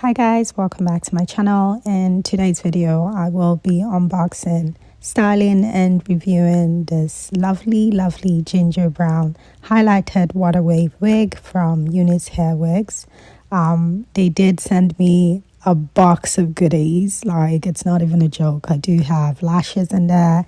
Hi guys, welcome back to my channel. In today's video I will be unboxing, styling and reviewing this lovely ginger brown highlighted water wave wig from Unice hair wigs. They did send me a box of goodies, like it's not even a joke. I do have lashes in there,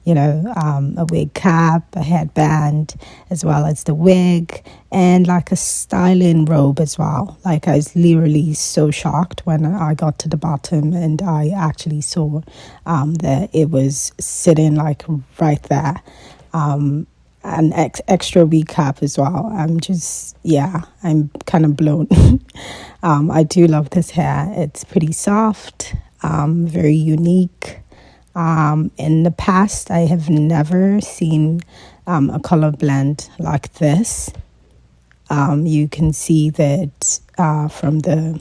a wig cap, a headband, as well as the wig, and like a styling robe as well. Like, I was literally so shocked when I got to the bottom and I actually saw that it was sitting like right there. An extra wig cap as well. I'm kind of blown. I do love this hair. It's pretty soft, very unique. In the past, I have never seen a color blend like this. You can see that from the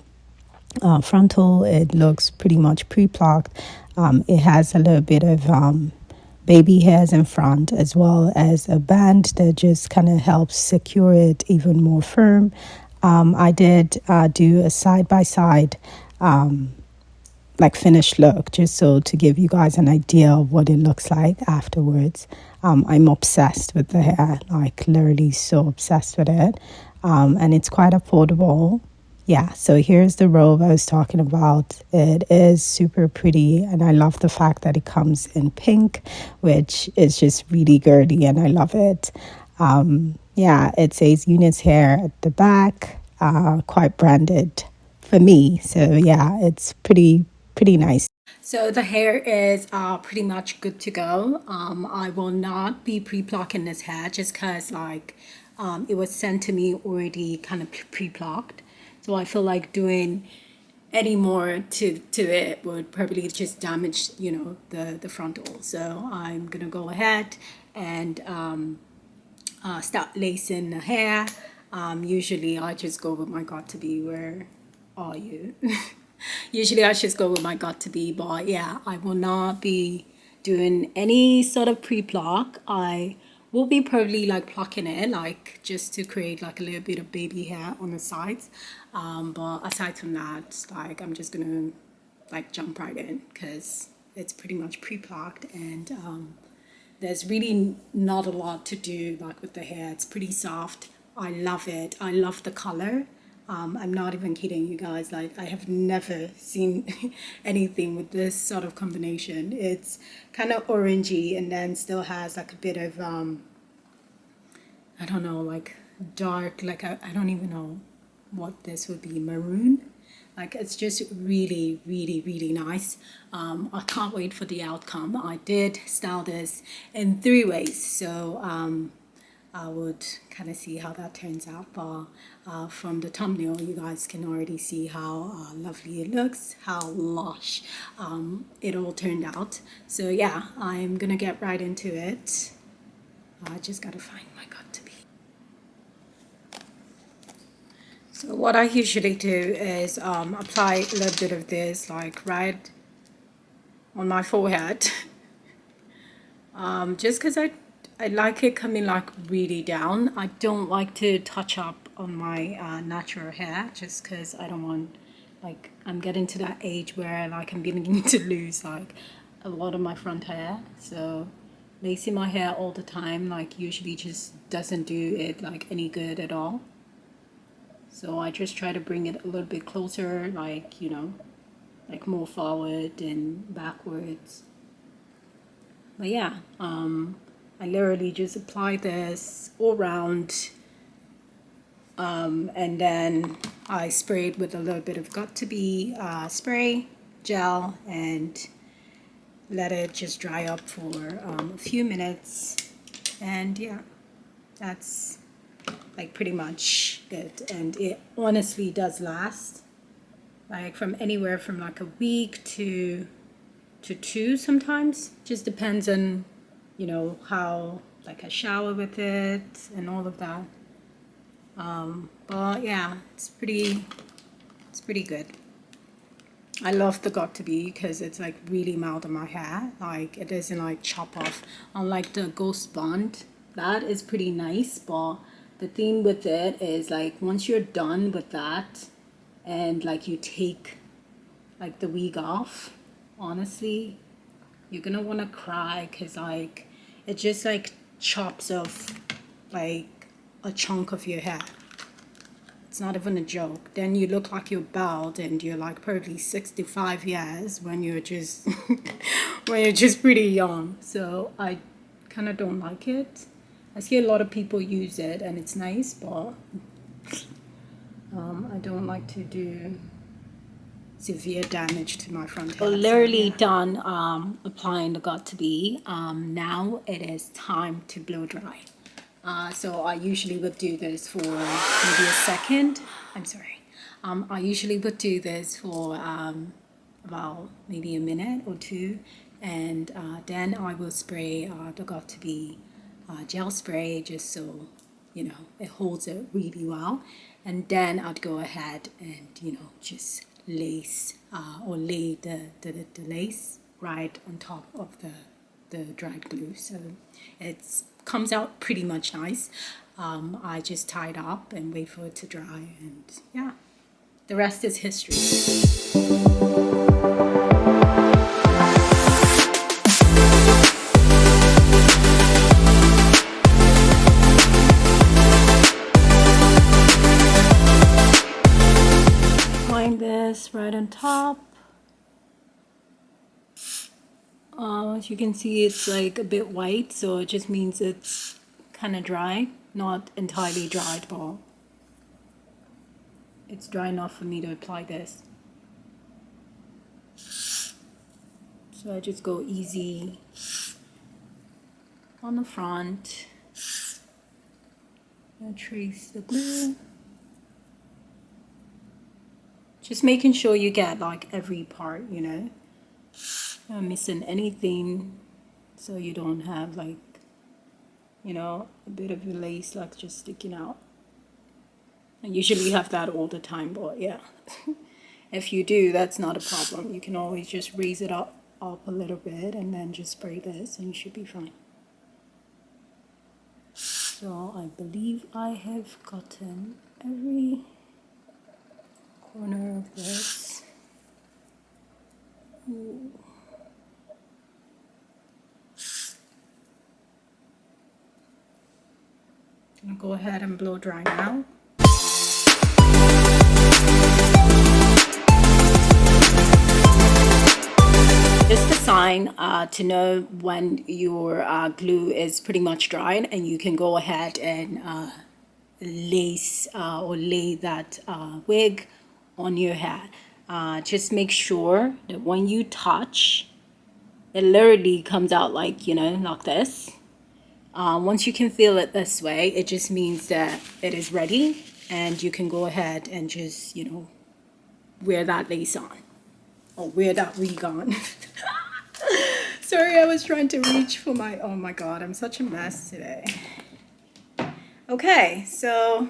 frontal, it looks pretty much pre-plucked. It has a little bit of baby hairs in front, as well as a band that just kind of helps secure it even more firm. I did do a side-by-side like finished look, just so to give you guys an idea of what it looks like afterwards. I'm obsessed with the hair, like literally so obsessed with it, and it's quite affordable. Yeah, so here's the robe I was talking about. It is super pretty, and I love the fact that it comes in pink, which is just really girly, and I love it. Yeah, it says Unice hair at the back, quite branded for me. So yeah, it's pretty nice. So the hair is pretty much good to go. I will not be pre-plucking this hair just because it was sent to me already kind of pre-plucked. So I feel like doing any more to it would probably just damage, the frontal. So I'm gonna go ahead and start lacing the hair. Usually I just go with my got to be. Where are you? Usually I just go with my got to be, but yeah, I will not be doing any sort of pre-pluck. I will be probably like plucking it, like just to create like a little bit of baby hair on the sides. But aside from that, like I'm just gonna like jump right in because it's pretty much pre-plucked, and there's really not a lot to do like with the hair. It's pretty soft. I love it. I love the color. I'm not even kidding you guys. Like, I have never seen anything with this sort of combination. It's kind of orangey and then still has like a bit of I don't know, like dark, like I don't even know what this would be, maroon. Like, it's just really nice. I can't wait for the outcome. I did style this in 3 ways, so I would kind of see how that turns out. But from the thumbnail, you guys can already see how lovely it looks, how lush it all turned out. So yeah, I'm gonna get right into it. I just gotta find my got to be. So what I usually do is apply a little bit of this like right on my forehead. Just because I like it coming like really down. I don't like to touch up on my natural hair just because I don't want, like, I'm getting to that age where like I'm beginning to lose like a lot of my front hair. So lacing my hair all the time like usually just doesn't do it like any good at all. So I just try to bring it a little bit closer, like, like more forward and backwards. But yeah, I literally just apply this all around, and then I spray it with a little bit of got to be spray gel and let it just dry up for a few minutes. And yeah, that's like pretty much it. And it honestly does last like from anywhere from like a week to 2 sometimes. Just depends on how like I shower with it and all of that. But yeah, it's pretty good. I love the got to be because it's like really mild on my hair. Like, it doesn't like chop off, unlike the ghost bond. That is pretty nice, but the thing with it is like once you're done with that, and like you take like the wig off, honestly, you're gonna want to cry, because like it just like chops off like a chunk of your hair. It's not even a joke. Then you look like you're bald and you're like probably 65 years when you're just when you're just pretty young. So I kind of don't like it. I see a lot of people use it and it's nice, but I don't like to do severe damage to my front hair. Literally done applying the got2b. Now it is time to blow dry. So I usually would do this for maybe a second. I'm sorry. I usually would do this for about maybe a minute or two, and then I will spray the got2b gel spray, just so you know it holds it really well. And then I'd go ahead and just lace or lay the lace right on top of the dried glue, so it's comes out pretty much nice. I just tie it up and wait for it to dry, and yeah, the rest is history. Applying this right on top. As you can see, it's like a bit white, so it just means it's kind of dry. Not entirely dried, but it's dry enough for me to apply this. So I just go easy on the front and trace the glue. Just making sure you get like every part, not missing anything, so you don't have like a bit of your lace like just sticking out. I usually have that all the time, but yeah, if you do, that's not a problem. You can always just raise it up a little bit and then just spray this and you should be fine. So I believe I have gotten every corner of this. Ooh. I'm gonna go ahead and blow dry now. Just a sign to know when your glue is pretty much dried, and you can go ahead and lace or lay that wig on your hair. Just make sure that when you touch, it literally comes out like like this. Once you can feel it this way, it just means that it is ready, and you can go ahead and just wear that lace on, or wear that wig on. Sorry, I was trying to reach for my, oh my god, I'm such a mess today. Okay, so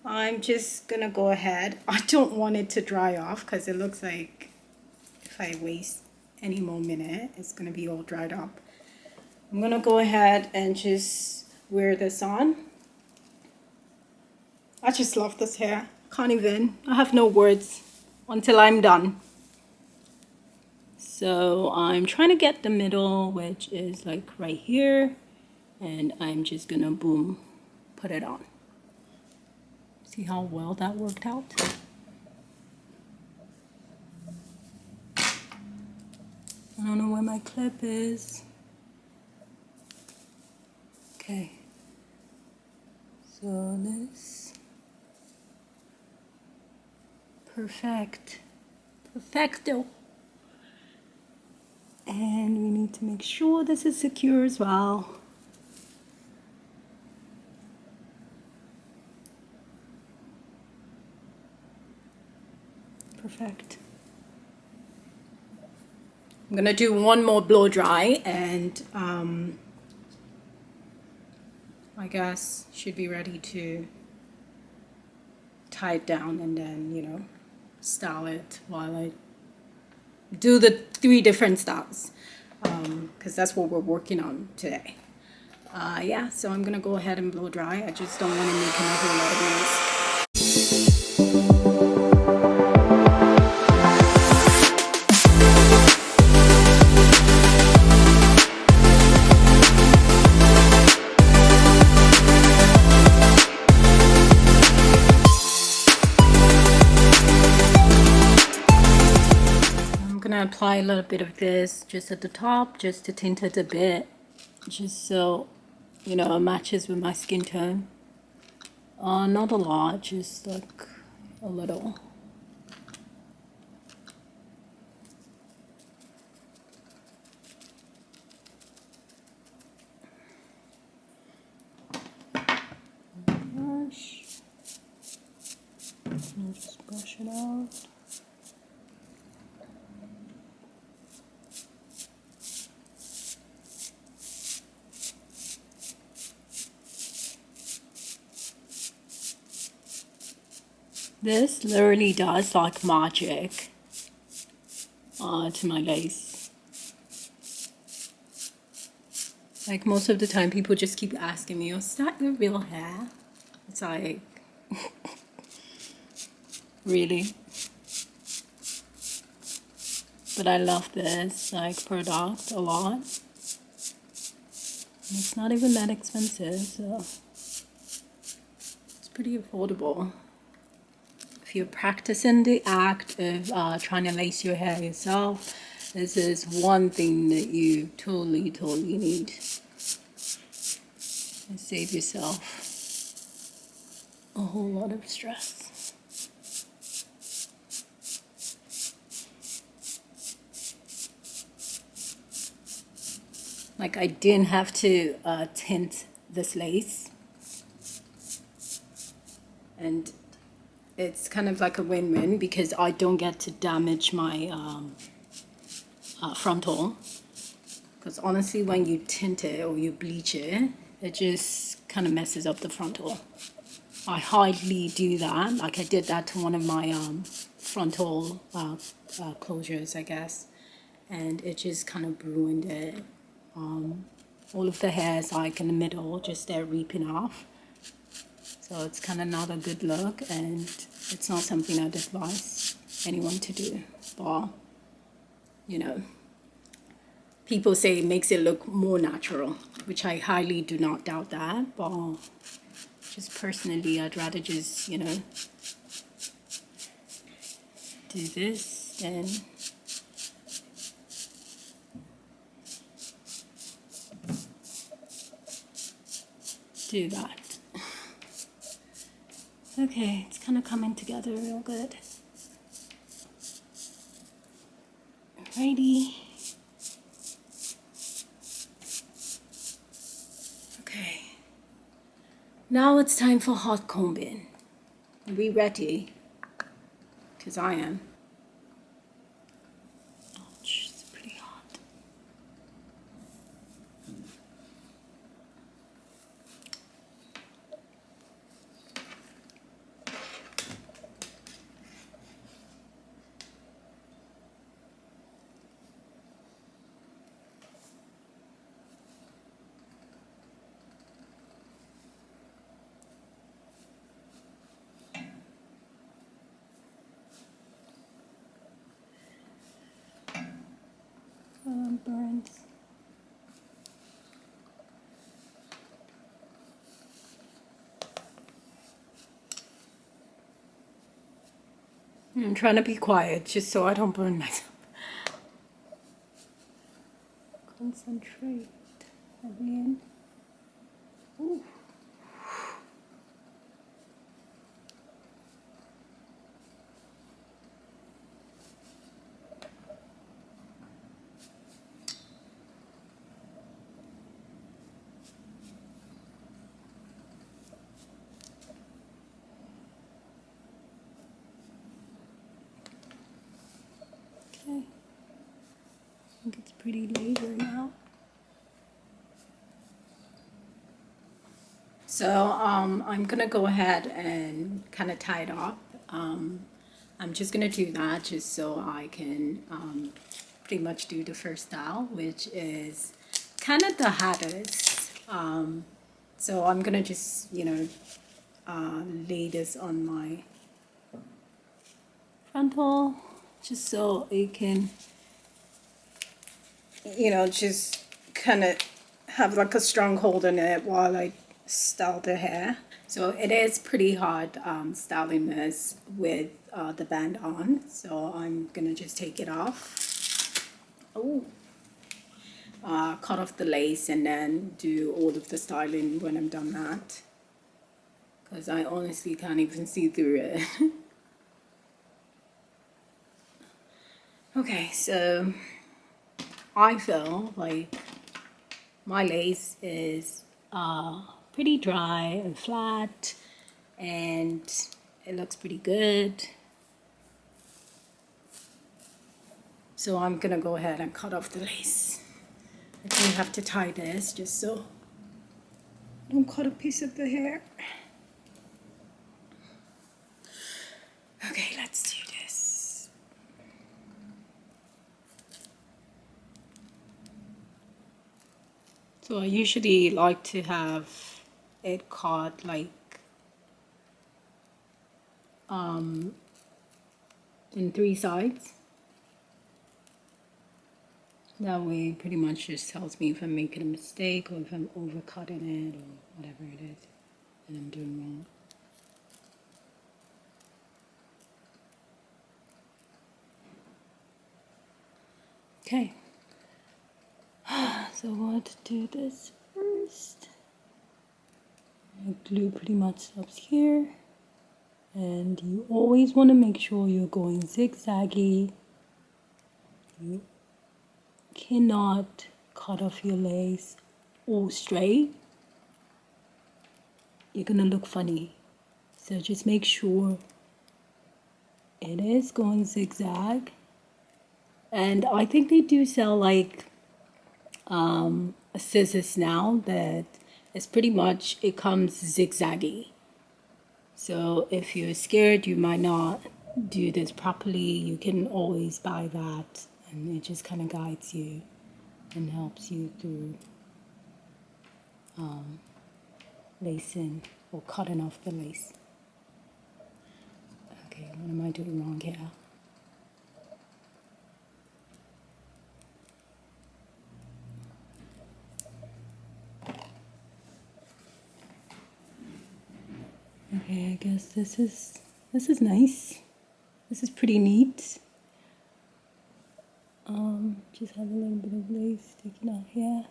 I'm just gonna go ahead. I don't want it to dry off because it looks like if I waste any more minute, it's gonna be all dried up. I'm gonna go ahead and just wear this on. I just love this hair. Can't even, I have no words until I'm done. So I'm trying to get the middle, which is like right here, and I'm just gonna boom, put it on. See how well that worked out? I don't know where my clip is. Okay, so this, perfecto. And we need to make sure this is secure as well. Perfect. I'm gonna do one more blow dry, and I guess should be ready to tie it down and then style it while I do the 3 different styles, because that's what we're working on today. Yeah, so I'm gonna go ahead and blow dry. I just don't want to make another lot of noise. gonna apply a little bit of this just at the top, just to tint it a bit, just so, you know, it matches with my skin tone. Not a lot, just like a little. Brush. And just brush it out. This literally does like magic to my lace. Like most of the time people just keep asking me, oh, is that your real hair? It's like, really? But I love this like product a lot. And it's not even that expensive, so it's pretty affordable. If you're practicing the act of trying to lace your hair yourself, this is one thing that you totally need. And save yourself a whole lot of stress. Like I didn't have to tint this lace, and it's kind of like a win-win because I don't get to damage my frontal. Because honestly, when you tint it or you bleach it, it just kind of messes up the frontal. I hardly do that. Like I did that to one of my frontal closures, I guess, and it just kind of ruined it. All of the hairs like in the middle, just they're reaping off. So it's kind of not a good look, and it's not something I'd advise anyone to do. But, you know, people say it makes it look more natural, which I highly do not doubt that. But just personally, I'd rather just, you know, do this than do that. Okay, it's kind of coming together real good. Alrighty. Okay. Now it's time for hot combing. Are we ready? Because I am. Ouch, it's pretty hot. Burns. I'm trying to be quiet just so I don't burn myself. Concentrate again. Ooh. Okay. I think it's pretty laser now. So I'm gonna go ahead and kind of tie it up. I'm just gonna do that just so I can pretty much do the first style, which is kind of the hardest. So I'm gonna just, you know, lay this on my frontal just so it can, you know, just kind of have like a strong hold on it while I style the hair. So it is pretty hard styling this with the band on, so I'm gonna just take it off. cut off the lace and then do all of the styling when I'm done that, because I honestly can't even see through it. Okay, so I feel like my lace is pretty dry and flat, and it looks pretty good. So I'm gonna go ahead and cut off the lace. I do have to tie this just so I don't cut a piece of the hair. Okay, let's do this. So I usually like to have it cut like in 3 sides. That way it pretty much just tells me if I'm making a mistake or if I'm overcutting it or whatever it is that I'm doing wrong. Okay, so I want to do this first. My glue pretty much stops here, and you always want to make sure you're going zigzaggy. You cannot cut off your lace all straight. You're gonna look funny, so just make sure it is going zigzag. And I think they do sell like scissors now that it's pretty much, it comes zigzaggy. So if you're scared you might not do this properly, you can always buy that, and it just kind of guides you and helps you through lacing or cutting off the lace. Okay, what am I doing wrong here? Okay, I guess this is nice. This is pretty neat. Just have a little bit of lace sticking out here.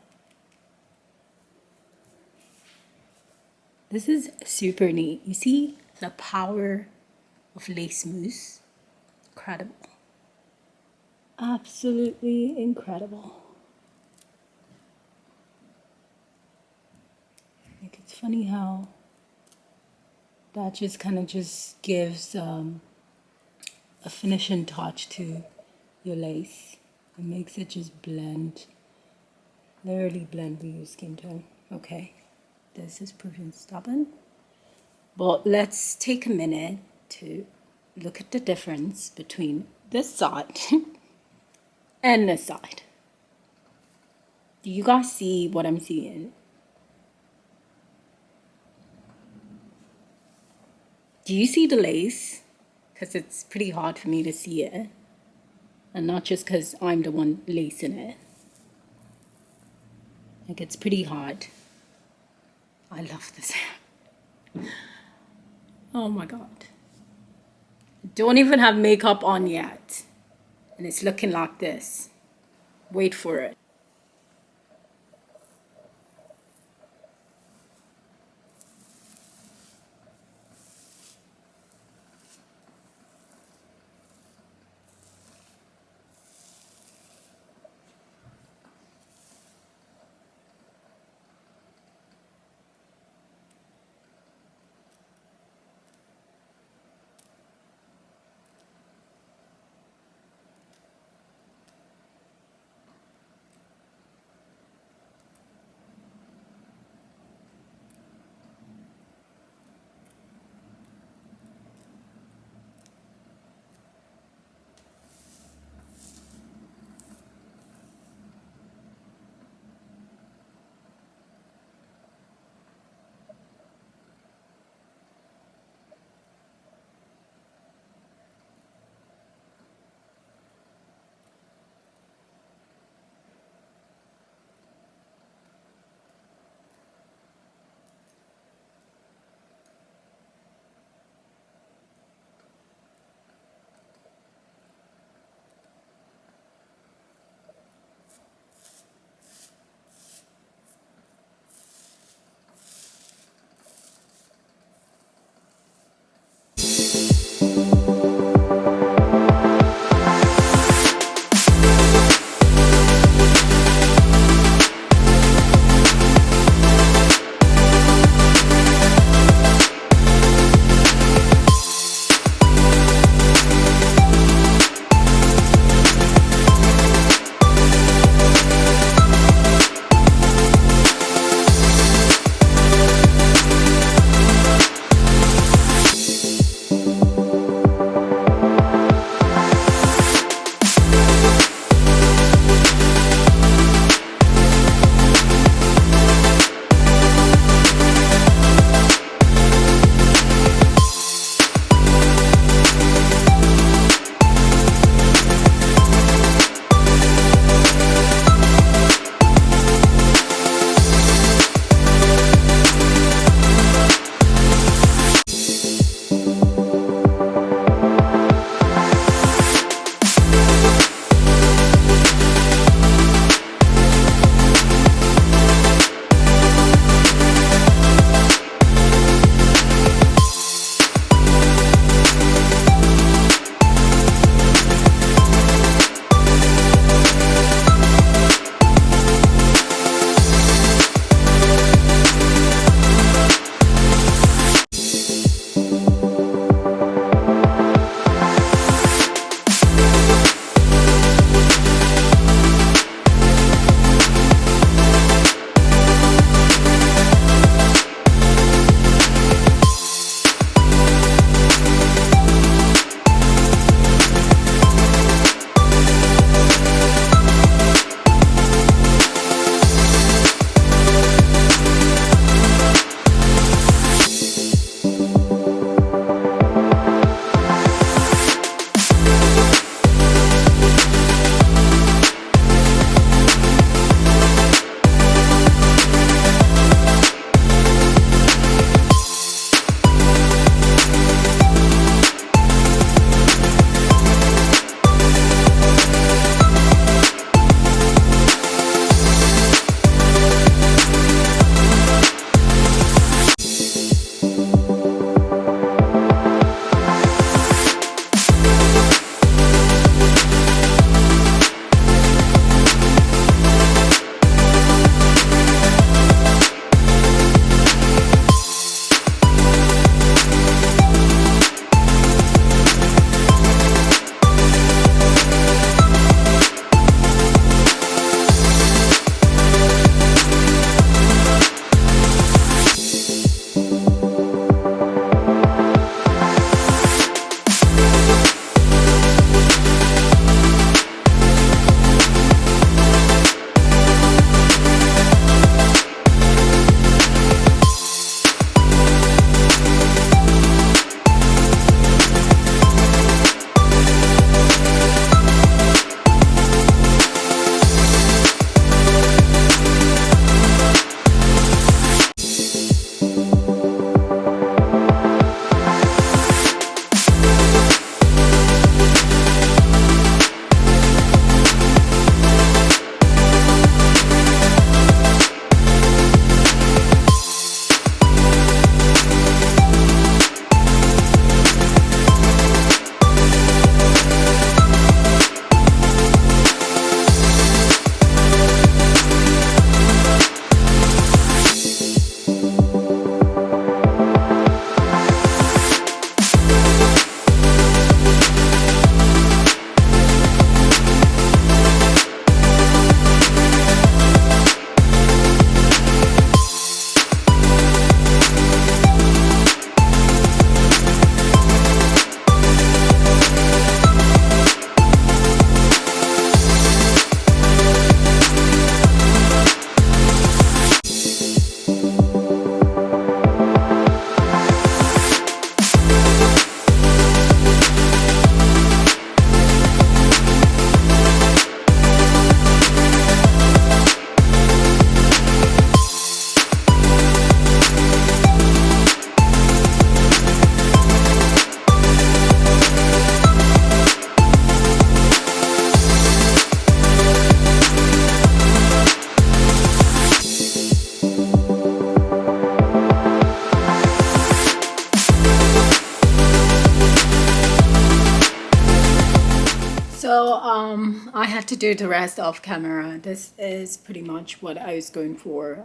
This is super neat. You see the power of lace mousse? Incredible. Absolutely incredible. Like, it's funny how that just kind of just gives a finishing touch to your lace. It makes it just blend, literally blend with your skin tone. Okay, this is proving stubborn. But let's take a minute to look at the difference between this side and this side. Do you guys see what I'm seeing? Do you see the lace? Because it's pretty hard for me to see it. And not just because I'm the one lacing it. Like, it's pretty hard. I love this hair. Oh my God. Don't even have makeup on yet. And it's looking like this. Wait for it. So I had to do the rest off camera. This is pretty much what I was going for.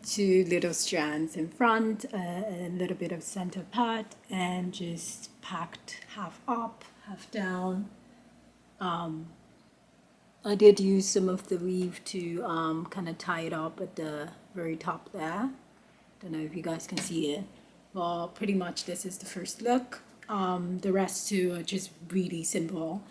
Two little strands in front, a little bit of center part, and just packed half up, half down. I did use some of the weave to kind of tie it up at the very top there. Don't know if you guys can see it. Well, pretty much this is the first look. The rest two are just really simple.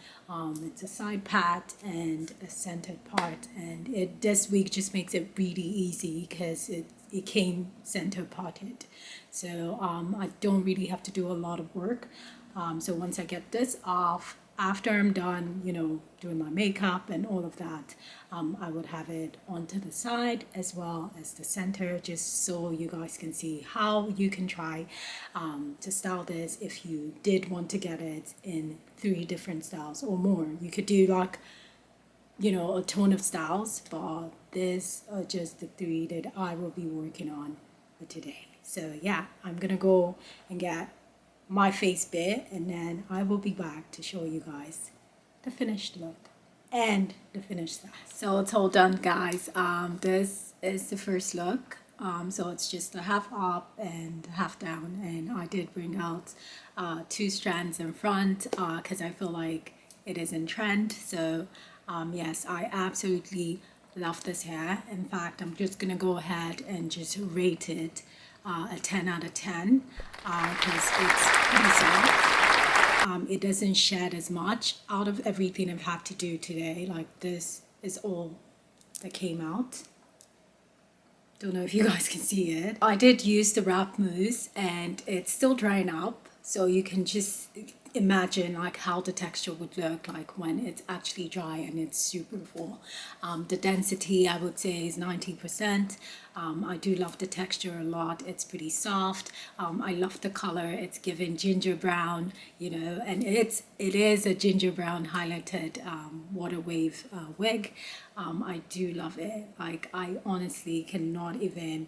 It's a side part and a centered part, and this week just makes it really easy because it came center parted. So I don't really have to do a lot of work. So once I get this off, after I'm done, doing my makeup and all of that, I would have it onto the side as well as the center, just so you guys can see how you can try to style this if you did want to get it in 3 different styles or more. You could do like, a ton of styles, but these are just the 3 that I will be working on for today. So yeah, I'm gonna go and get my face bit, and then I will be back to show you guys the finished look and the finished style. So it's all done, guys. This is the first look. So it's just a half up and half down, and I did bring out 2 strands in front because I feel like it is in trend. So yes, I absolutely love this hair. In fact, I'm just gonna go ahead and just rate it a 10 out of 10 because it's pretty soft. It doesn't shed as much. Out of everything I've had to do today, like this is all that came out. Don't know if you guys can see it. I did use the wrap mousse and it's still drying up, so you can just imagine like how the texture would look like when it's actually dry and it's super full. The density I would say is 90%. I do love the texture a lot. It's pretty soft. I love the color. It's given ginger brown, and it is a ginger brown highlighted water wave wig. I do love it. Like, I honestly cannot even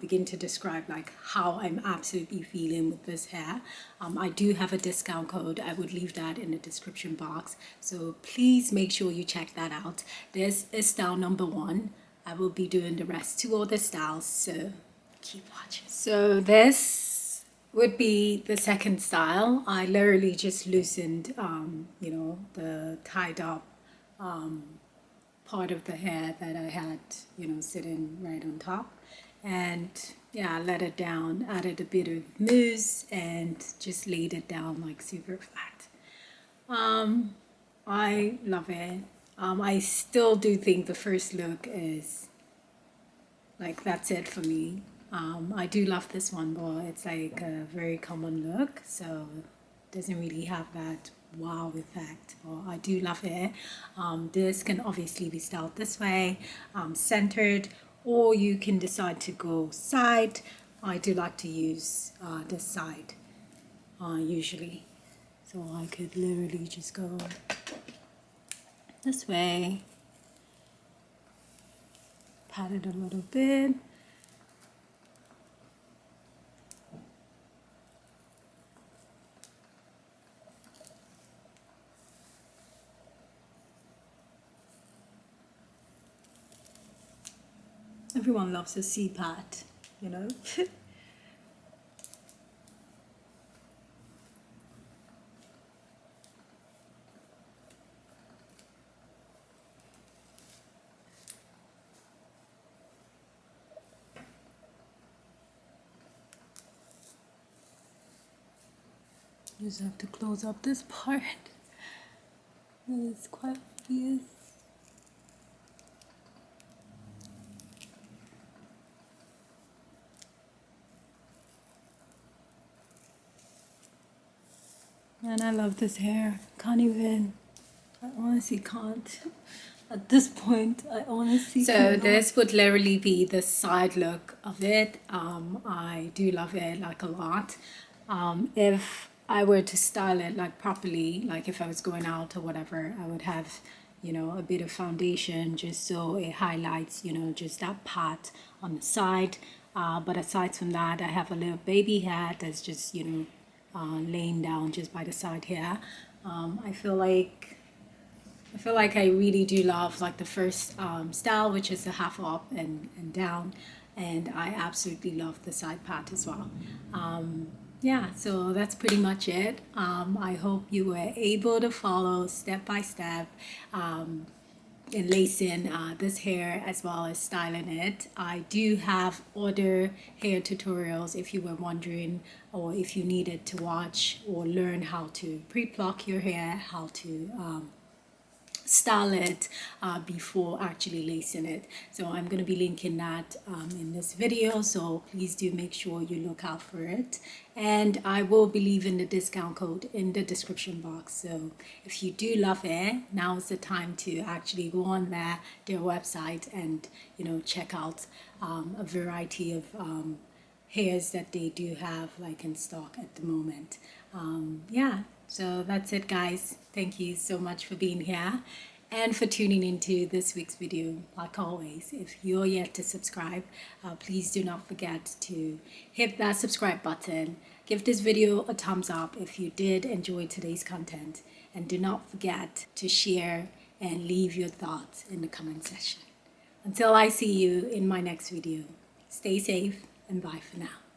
begin to describe like how I'm absolutely feeling with this hair. I do have a discount code. I would leave that in the description box, so please make sure you check that out. This is style number 1. I will be doing the rest 2 other styles, so keep watching. So this would be the second style. I literally just loosened the tied up part of the hair that I had sitting right on top, and yeah, I let it down, added a bit of mousse and just laid it down like super flat. I love it. I still do think the first look is like, that's it for me. I do love this one, but it's like a very common look, so it doesn't really have that wow effect, but I do love it. This can obviously be styled this way, centered, or you can decide to go side. I do like to use this side usually, so I could literally just go this way, pat it a little bit. Everyone loves a C-pat, Just have to close up this part. It's quite obvious. Man, I love this hair. Can't even. I honestly can't. At this point, I honestly cannot. So this would literally be the side look of it. I do love it like a lot. If I were to style it like properly, like if I was going out or whatever, I would have a bit of foundation just so it highlights just that part on the side. But aside from that, I have a little baby hat that's just laying down just by the side here. I feel like I feel like I really do love like the first style, which is the half up and down, and I absolutely love the side part as well. Yeah, so that's pretty much it. I hope you were able to follow step by step in lacing this hair as well as styling it. I do have other hair tutorials if you were wondering, or if you needed to watch or learn how to pre-pluck your hair, how to style it before actually lacing it. So I'm going to be linking that in this video, so please do make sure you look out for it, and I will be leaving the discount code in the description box. So if you do love it, now is the time to actually go on their website and check out a variety of hairs that they do have like in stock at the moment. Yeah, so that's it, guys. Thank you so much for being here and for tuning into this week's video. Like always, if you're yet to subscribe, please do not forget to hit that subscribe button. Give this video a thumbs up if you did enjoy today's content, and do not forget to share and leave your thoughts in the comment section. Until I see you in my next video, stay safe and bye for now.